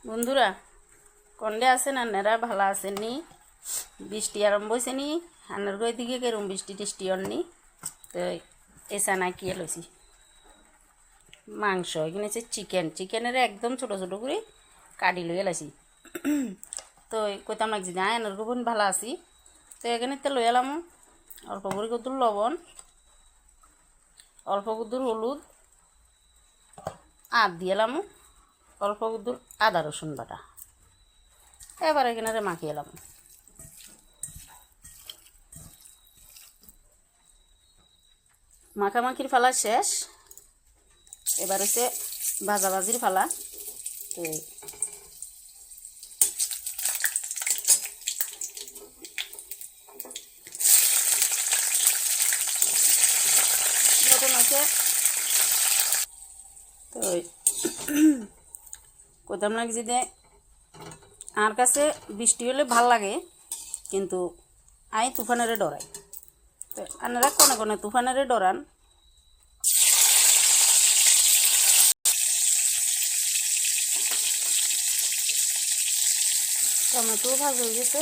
বন্ধুরা কন্ডে আছেন আন্নারা ভালো আছেন নি? বৃষ্টি আরম্ভ হয়েছে নি আন্নার গই দিকে কেরম বৃষ্টি টিষ্টি অননি। তো এসা না কি লইছি মাংস, এখানে হচ্ছে চিকেনের একদম ছোটো ছোটো করে কাটি লইয়া লাইছি। তো কইতাম লাগছি না আন্নার গোপন ভালো আছি। তো এখানে তো লই এলাম অল্প করে কদুর লবণ, অল্প কদুর হলুদ, আর দিয়ে এলাম অল্প কদুর আদা রসুন বাটা। এবার এখানে মাখিয়ে এলাম। মাখামাখির ফালা শেষ, এবার হচ্ছে ভাজাভাজির ফালা। তো যখন হচ্ছে তো কোথাও লাগছি যে আর কাছে বৃষ্টি হলে ভাল লাগে, কিন্তু আই তুফানেরে ডরাই। তো আপনারা কোনে কোনে তুফানেরে ডরান। টমেটো ভাজা হয়ে গেছে,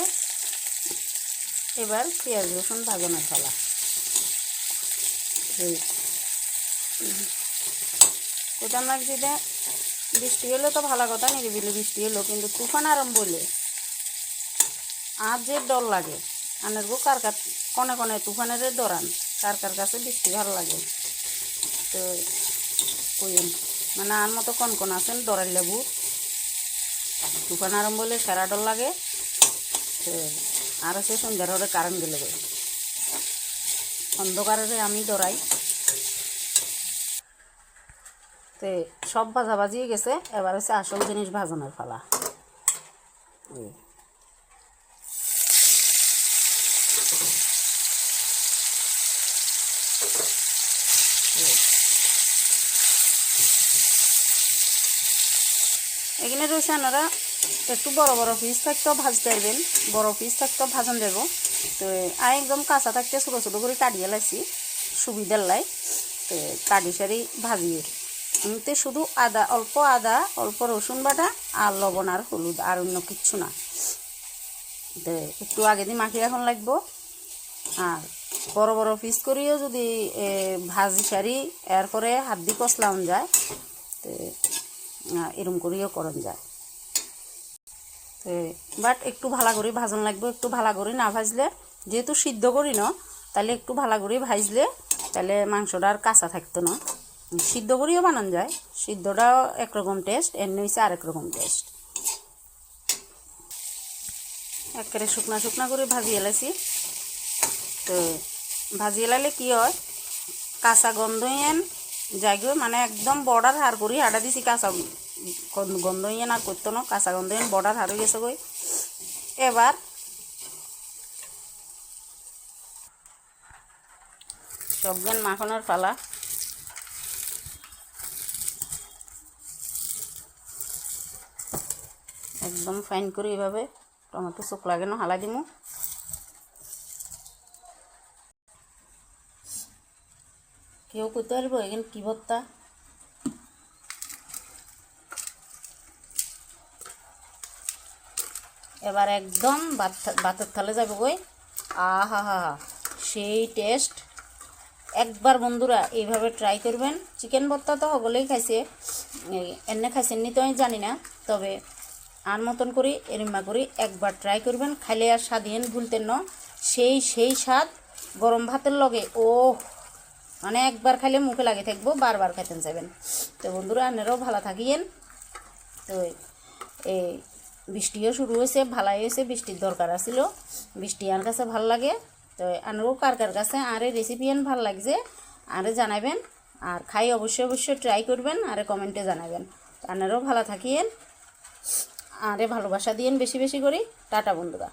এবার পেঁয়াজ রসুন ভাজানোর ফেলা। কোথাও লাগছি যে বৃষ্টি হলে তো ভালো কথা, নিরিবিলি বৃষ্টি হলো, কিন্তু তুফান আরম্ভ হলে আর যে ডর লাগে। আনের গো কার কনে কনে তুফানের ডরান, কার কার কাছে বৃষ্টি ভালো লাগে। তো কইন মানে আর মতো কন কন আছেন ডরাই লেবু। তুফান আরম্ভ হলে সারা ডর লাগে। তো আর সে সন্ধ্যার হলে কারেন্ট গেলে অন্ধকারে আমি ডরাই। তো সব ভাজাভাজি গেছে, এবার হচ্ছে আসল জিনিস ভাজানোর ফালা। এখানে রয়েছে আপনারা একটু বড় বড় পিস থাকতেও ভাজতে পারবেন, বড় পিস থাকতেও ভাজন দেবো। তো আমি একদম কাঁচা থাকতে ছোটো ছোটো করে কাটিয়ে লাইছি সুবিধার লাই। তো কাটি সারি ভাজিয়ে এমনিতে শুধু আদা, অল্প রসুন বাটা আর লবণ আর হলুদ, আর অন্য কিচ্ছু না। তো একটু আগে দিয়ে মাখিয়ে এখন লাগবো। আর বড় বড় পিস করিও যদি ভাজি সারি এরপরে হাত দিয়ে কষলাম যায়, তো এরম করিও করন যায়। তো বাট একটু ভালো করে ভাজন লাগবে, একটু ভালো করে না ভাজলে, যেহেতু সিদ্ধ করি না, তাহলে একটু ভালো করে ভাজলে তাহলে মাংসটা আর কাঁচা থাকতো না। সিদ্ধ করিও বানান যায়, সিদ্ধটাও একরকম টেস্ট, এমনি হচ্ছে আরেক রকম টেস্ট। একেবারে শুকনা শুকনা করে ভাজিয়ে এলাইছি। তো ভাজিয়ে লাইলে কি হয়, কাঁচা গন্ধ এন যাইগো, মানে একদম বর্ডার হার করি হাঁটা দিছি, কাঁচা গন্ধ এন আর করতো না, কাঁচা গন্ধ এন বর্ডার হার হয়ে গেছে গই। এবার সবগান মাখনের ফালা। একদম ফাইন করে এভাবে টমেটো চোখ লাগে না হালা দিমু। কেউ করতে পারবো এখানে কি ভর্তা। এবার একদম ভাতের থালে যাবে গই। আহা হা হা, সেই টেস্ট। একবার বন্ধুরা এইভাবে ট্রাই করবেন। চিকেন ভর্তা তো সকলেই খাইছে, এনে খাইছেন নি তো আমি জানি না, তবে আর মতন করি এরিমা করি একবার ট্রাই করবেন, খাইলে আর স্বাদিন ভুলতেন না। সেই স্বাদ গরম ভাতের লগে, ও মানে একবার খাইলে মুখে লাগে থাকবো, বারবার খাইতেন চাইবেন। তো বন্ধুরা আপনারাও ভালো থাকিয়েন। তো এই বৃষ্টিও শুরু হয়েছে, ভালাই হয়েছে, বৃষ্টির দরকার আছিল, বৃষ্টি আর কাছে ভাল লাগে। তো আনারও কার কার কাছে আর এই রেসিপি আন ভাল লাগছে আরে জানাবেন, আর খাই অবশ্যই ট্রাই করবেন, আরে কমেন্টে জানাবেন। আপনারাও ভালো থাকিয়েন, আরে ভালোবাসা দিয়েন বেশি বেশি করি। টাটা বন্ধুরা।